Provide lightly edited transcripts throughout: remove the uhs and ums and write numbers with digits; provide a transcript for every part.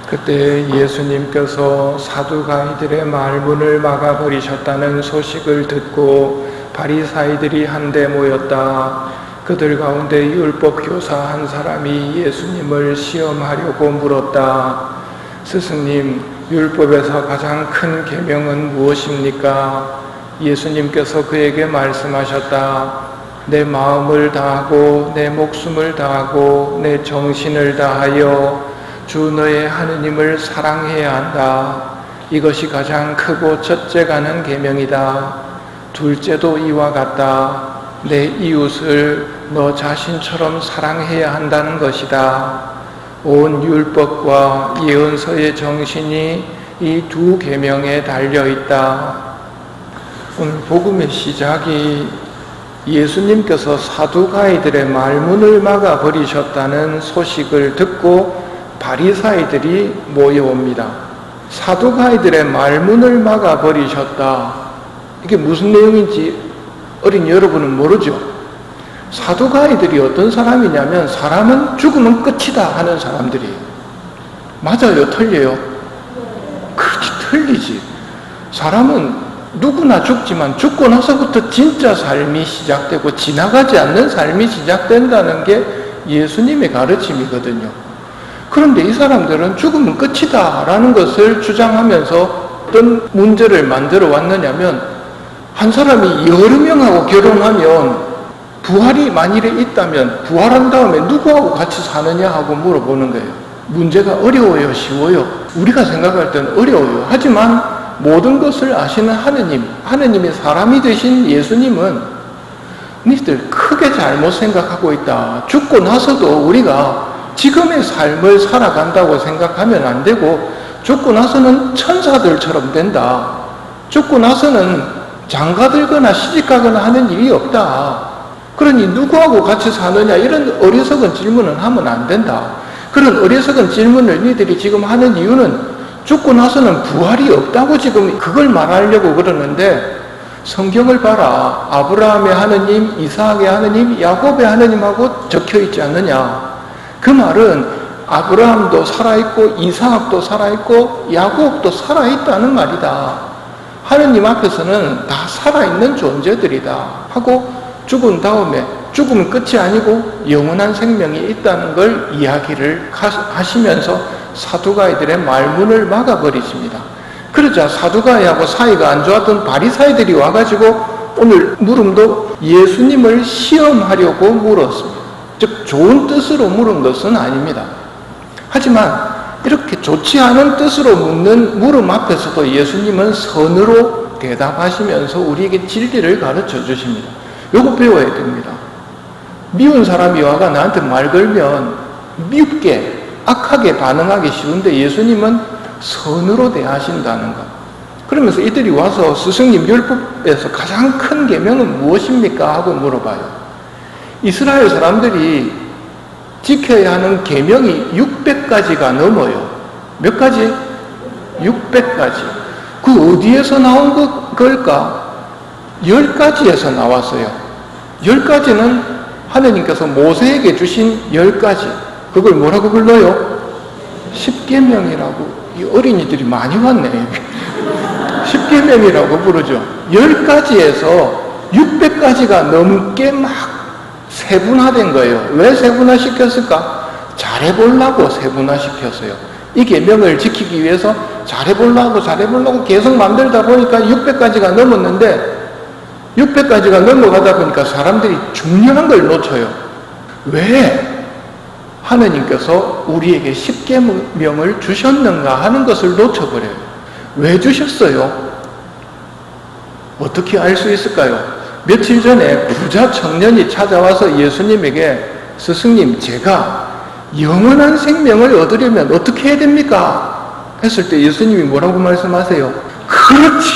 그때 예수님께서 사두가이들의 말문을 막아버리셨다는 소식을 듣고 바리사이들이 한데 모였다. 그들 가운데 율법 교사 한 사람이 예수님을 시험하려고 물었다. 스승님, 율법에서 가장 큰 계명은 무엇입니까? 예수님께서 그에게 말씀하셨다. 내 마음을 다하고 내 목숨을 다하고 내 정신을 다하여 주 너의 하느님을 사랑해야 한다. 이것이 가장 크고 첫째가는 계명이다. 둘째도 이와 같다. 내 이웃을 너 자신처럼 사랑해야 한다는 것이다. 온 율법과 예언서의 정신이 이 두 계명에 달려있다. 오늘 복음의 시작이 예수님께서 사두가이들의 말문을 막아버리셨다는 소식을 듣고 바리사이들이 모여옵니다. 사두가이들의 말문을 막아버리셨다. 이게 무슨 내용인지 어린 여러분은 모르죠? 사두가이들이 어떤 사람이냐면 사람은 죽으면 끝이다 하는 사람들이에요. 맞아요? 틀려요? 그렇지, 틀리지. 사람은 누구나 죽지만 죽고 나서부터 진짜 삶이 시작되고 지나가지 않는 삶이 시작된다는 게 예수님의 가르침이거든요. 그런데 이 사람들은 죽으면 끝이다 라는 것을 주장하면서 어떤 문제를 만들어 왔느냐면 한 사람이 여러 명하고 결혼하면 부활이 만일에 있다면 부활한 다음에 누구하고 같이 사느냐 하고 물어보는 거예요. 문제가 어려워요? 쉬워요? 우리가 생각할 때는 어려워요. 하지만 모든 것을 아시는 하느님이 사람이 되신 예수님은 니들 크게 잘못 생각하고 있다. 죽고 나서도 우리가 지금의 삶을 살아간다고 생각하면 안 되고 죽고 나서는 천사들처럼 된다. 죽고 나서는 장가들거나 시집가거나 하는 일이 없다. 그러니 누구하고 같이 사느냐 이런 어리석은 질문은 하면 안 된다. 그런 어리석은 질문을 니들이 지금 하는 이유는 죽고 나서는 부활이 없다고 지금 그걸 말하려고 그러는데 성경을 봐라. 아브라함의 하느님, 이삭의 하느님, 야곱의 하느님하고 적혀 있지 않느냐. 그 말은 아브라함도 살아있고 이삭도 살아있고 야곱도 살아있다는 말이다. 하느님 앞에서는 다 살아있는 존재들이다 하고 죽은 다음에 죽으면 끝이 아니고 영원한 생명이 있다는 걸 이야기를 하시면서 사두가이들의 말문을 막아버리십니다. 그러자 사두가이하고 사이가 안 좋았던 바리사이들이 와가지고 오늘 물음도 예수님을 시험하려고 물었습니다. 즉 좋은 뜻으로 물은 것은 아닙니다. 하지만 이렇게 좋지 않은 뜻으로 묻는 물음 앞에서도 예수님은 선으로 대답하시면서 우리에게 진리를 가르쳐 주십니다. 요거 배워야 됩니다. 미운 사람이 와가 나한테 말 걸면 밉게 악하게 반응하기 쉬운데 예수님은 선으로 대하신다는 것. 그러면서 이들이 와서 스승님 율법에서 가장 큰 계명은 무엇입니까? 하고 물어봐요. 이스라엘 사람들이 지켜야 하는 계명이 600가지가 넘어요. 몇 가지? 600가지. 그 어디에서 나온 걸까? 10가지에서 나왔어요. 10가지는 하느님께서 모세에게 주신 10가지. 그걸 뭐라고 불러요? 십계명이라고. 이 어린이들이 많이 왔네. 십계명이라고 부르죠. 10가지에서 600가지가 넘게 막 세분화된 거예요. 왜 세분화시켰을까? 잘해보려고 세분화시켰어요. 이 계명을 지키기 위해서 잘해보려고 계속 만들다 보니까 600가지가 넘었는데 600가지가 넘어가다 보니까 사람들이 중요한 걸 놓쳐요. 왜 하느님께서 우리에게 십계명을 주셨는가 하는 것을 놓쳐버려요. 왜 주셨어요? 어떻게 알 수 있을까요? 며칠 전에 부자 청년이 찾아와서 예수님에게 스승님, 제가 영원한 생명을 얻으려면 어떻게 해야 됩니까? 했을 때 예수님이 뭐라고 말씀하세요? 그렇지,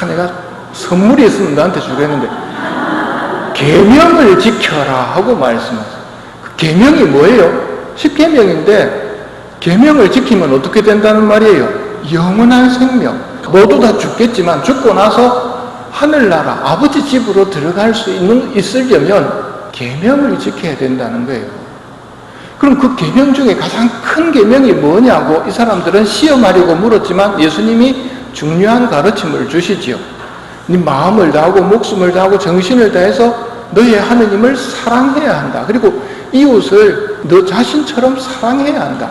내가 선물이 있으면 너한테 주겠는데 계명을 지켜라 하고 말씀하세요. 그 계명이 뭐예요? 십계명인데 계명을 지키면 어떻게 된다는 말이에요? 영원한 생명. 모두 다 죽겠지만 죽고 나서 하늘나라 아버지 집으로 들어갈 수 있으려면 계명을 지켜야 된다는 거예요. 그럼 그 계명 중에 가장 큰 계명이 뭐냐고 이 사람들은 시험하려고 물었지만 예수님이 중요한 가르침을 주시지요. 네 마음을 다하고 목숨을 다하고 정신을 다해서 너의 하느님을 사랑해야 한다. 그리고 이웃을 너 자신처럼 사랑해야 한다.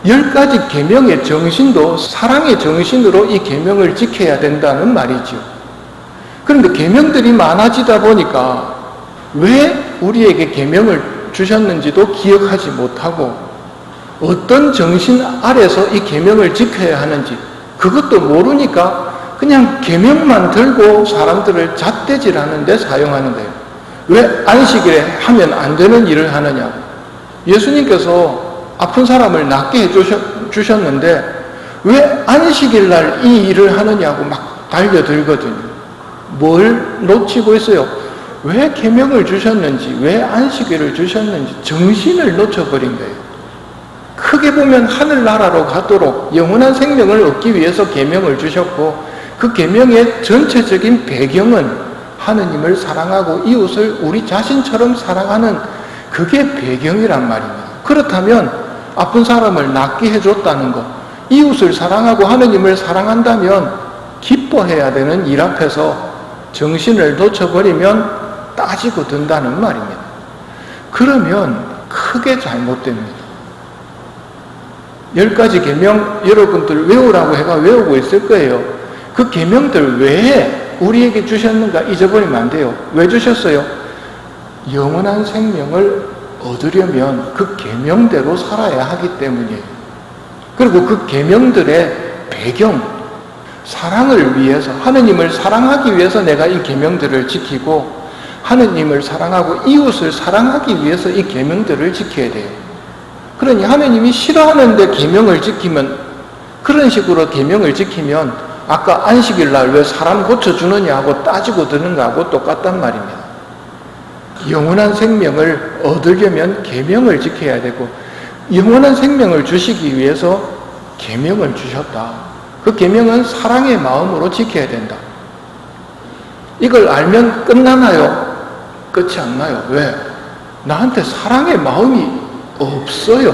10가지 계명의 정신도 사랑의 정신으로 이 계명을 지켜야 된다는 말이죠. 그런데 계명들이 많아지다 보니까 왜 우리에게 계명을 주셨는지도 기억하지 못하고 어떤 정신 아래서 이 계명을 지켜야 하는지 그것도 모르니까 그냥 계명만 들고 사람들을 잣대질하는 데 사용하는 거예요. 왜 안식일에 하면 안 되는 일을 하느냐? 예수님께서 아픈 사람을 낫게 해주셨는데 왜 안식일 날 이 일을 하느냐고 막 달려들거든요. 뭘 놓치고 있어요? 왜 계명을 주셨는지, 왜 안식일을 주셨는지 정신을 놓쳐버린 거예요. 크게 보면 하늘나라로 가도록 영원한 생명을 얻기 위해서 계명을 주셨고 그 계명의 전체적인 배경은 하느님을 사랑하고 이웃을 우리 자신처럼 사랑하는 그게 배경이란 말입니다. 그렇다면 아픈 사람을 낫게 해줬다는 것, 이웃을 사랑하고 하느님을 사랑한다면 기뻐해야 되는 일 앞에서 정신을 놓쳐버리면 따지고 든다는 말입니다. 그러면 크게 잘못됩니다. 10가지 계명 여러분들 외우라고 해가 외우고 있을 거예요. 그 계명들 왜 우리에게 주셨는가 잊어버리면 안 돼요. 왜 주셨어요? 영원한 생명을 얻으려면 그 계명대로 살아야 하기 때문이에요. 그리고 그 계명들의 배경, 사랑을 위해서, 하느님을 사랑하기 위해서 내가 이 계명들을 지키고 하느님을 사랑하고 이웃을 사랑하기 위해서 이 계명들을 지켜야 돼요. 그러니 하느님이 싫어하는데 계명을 지키면, 그런 식으로 계명을 지키면 아까 안식일 날 왜 사람 고쳐주느냐 하고 따지고 드는 거하고 똑같단 말입니다. 영원한 생명을 얻으려면 계명을 지켜야 되고 영원한 생명을 주시기 위해서 계명을 주셨다. 그 계명은 사랑의 마음으로 지켜야 된다. 이걸 알면 끝나나요? 끝이 안 나요. 왜? 나한테 사랑의 마음이 없어요.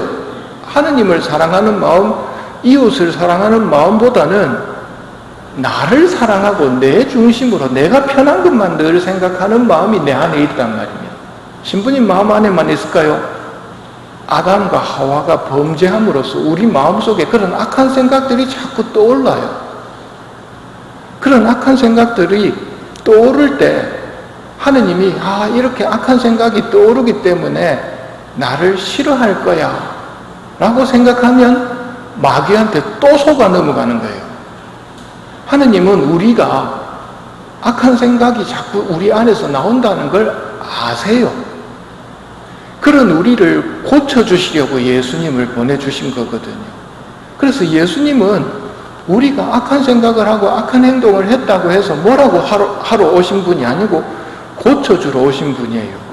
하느님을 사랑하는 마음, 이웃을 사랑하는 마음보다는 나를 사랑하고 내 중심으로 내가 편한 것만 늘 생각하는 마음이 내 안에 있단 말입니다. 신부님 마음 안에만 있을까요? 아담과 하와가 범죄함으로써 우리 마음속에 그런 악한 생각들이 자꾸 떠올라요. 그런 악한 생각들이 떠오를 때 하느님이 이렇게 악한 생각이 떠오르기 때문에 나를 싫어할 거야 라고 생각하면 마귀한테 또 속아 넘어가는 거예요. 하느님은 우리가 악한 생각이 자꾸 우리 안에서 나온다는 걸 아세요. 그런 우리를 고쳐주시려고 예수님을 보내주신 거거든요. 그래서 예수님은 우리가 악한 생각을 하고 악한 행동을 했다고 해서 뭐라고 하러 오신 분이 아니고 고쳐주러 오신 분이에요.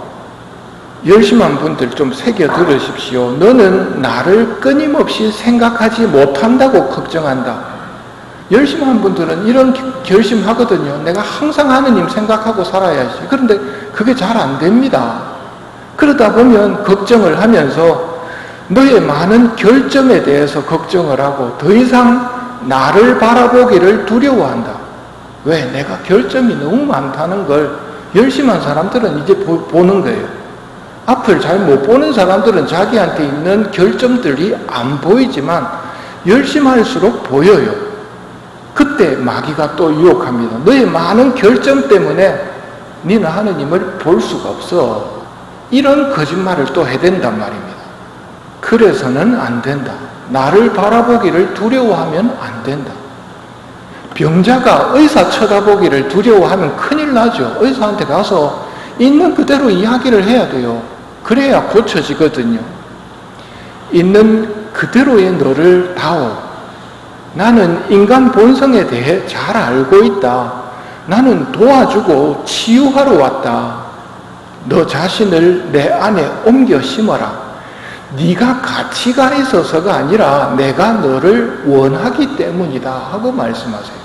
열심한 분들 좀 새겨 들으십시오. 너는 나를 끊임없이 생각하지 못한다고 걱정한다. 열심한 분들은 이런 결심하거든요. 내가 항상 하느님 생각하고 살아야지. 그런데 그게 잘 안 됩니다. 그러다 보면 걱정을 하면서 너의 많은 결점에 대해서 걱정을 하고 더 이상 나를 바라보기를 두려워한다. 왜? 내가 결점이 너무 많다는 걸 열심한 사람들은 이제 보는 거예요. 앞을 잘 못 보는 사람들은 자기한테 있는 결점들이 안 보이지만 열심할수록 보여요. 그때 마귀가 또 유혹합니다. 너의 많은 결점 때문에 너는 하느님을 볼 수가 없어. 이런 거짓말을 또 해댄단 말입니다. 그래서는 안 된다. 나를 바라보기를 두려워하면 안 된다. 병자가 의사 쳐다보기를 두려워하면 큰일 나죠. 의사한테 가서 있는 그대로 이야기를 해야 돼요. 그래야 고쳐지거든요. 있는 그대로의 너를 다오. 나는 인간 본성에 대해 잘 알고 있다. 나는 도와주고 치유하러 왔다. 너 자신을 내 안에 옮겨 심어라. 네가 가치가 있어서가 아니라 내가 너를 원하기 때문이다 하고 말씀하세요.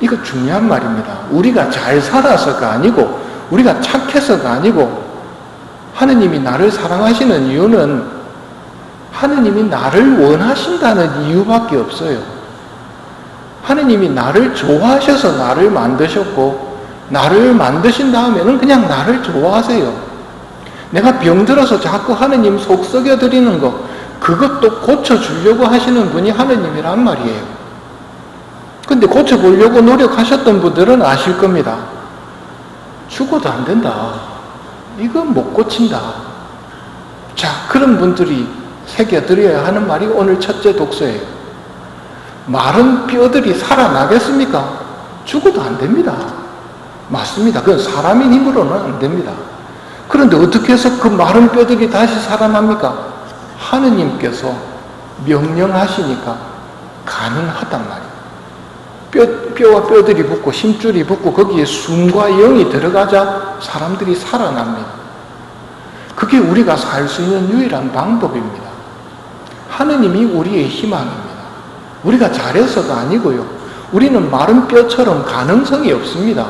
이거 중요한 말입니다. 우리가 잘 살아서가 아니고 우리가 착해서가 아니고 하느님이 나를 사랑하시는 이유는 하느님이 나를 원하신다는 이유밖에 없어요. 하느님이 나를 좋아하셔서 나를 만드셨고, 나를 만드신 다음에는 그냥 나를 좋아하세요. 내가 병들어서 자꾸 하느님 속 썩여드리는 거, 그것도 고쳐주려고 하시는 분이 하느님이란 말이에요. 근데 고쳐보려고 노력하셨던 분들은 아실 겁니다. 죽어도 안 된다. 이건 못 고친다. 자, 그런 분들이 새겨드려야 하는 말이 오늘 첫째 독서예요. 마른 뼈들이 살아나겠습니까? 죽어도 안 됩니다. 맞습니다. 그건 사람의 힘으로는 안 됩니다. 그런데 어떻게 해서 그 마른 뼈들이 다시 살아납니까? 하느님께서 명령하시니까 가능하단 말이에요. 뼈와 뼈들이 붙고 심줄이 붙고 거기에 숨과 영이 들어가자 사람들이 살아납니다. 그게 우리가 살 수 있는 유일한 방법입니다. 하느님이 우리의 희망입니다. 우리가 잘해서가 아니고요. 우리는 마른 뼈처럼 가능성이 없습니다.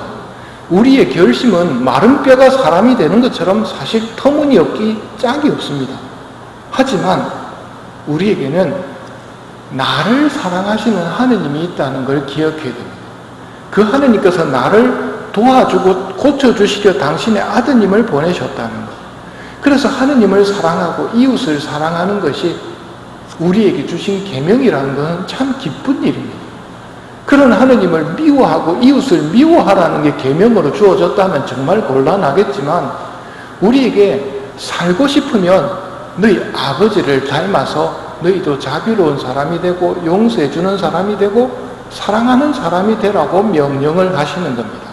우리의 결심은 마른 뼈가 사람이 되는 것처럼 사실 터무니없기 짝이 없습니다. 하지만 우리에게는 나를 사랑하시는 하느님이 있다는 걸 기억해야 됩니다. 그 하느님께서 나를 도와주고 고쳐주시려 당신의 아드님을 보내셨다는 것. 그래서 하느님을 사랑하고 이웃을 사랑하는 것이 우리에게 주신 계명이라는 것은 참 기쁜 일입니다. 그런 하느님을 미워하고 이웃을 미워하라는 게 계명으로 주어졌다면 정말 곤란하겠지만, 우리에게 살고 싶으면 너희 아버지를 닮아서 너희도 자비로운 사람이 되고 용서해 주는 사람이 되고 사랑하는 사람이 되라고 명령을 하시는 겁니다.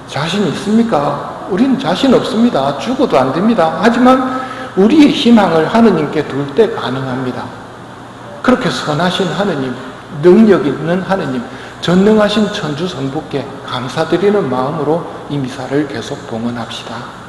자신 있습니까? 우리는 자신 없습니다. 죽어도 안 됩니다. 하지만 우리의 희망을 하느님께 둘 때 가능합니다. 그렇게 선하신 하느님, 능력 있는 하느님, 전능하신 천주성부께 감사드리는 마음으로 이 미사를 계속 봉헌합시다.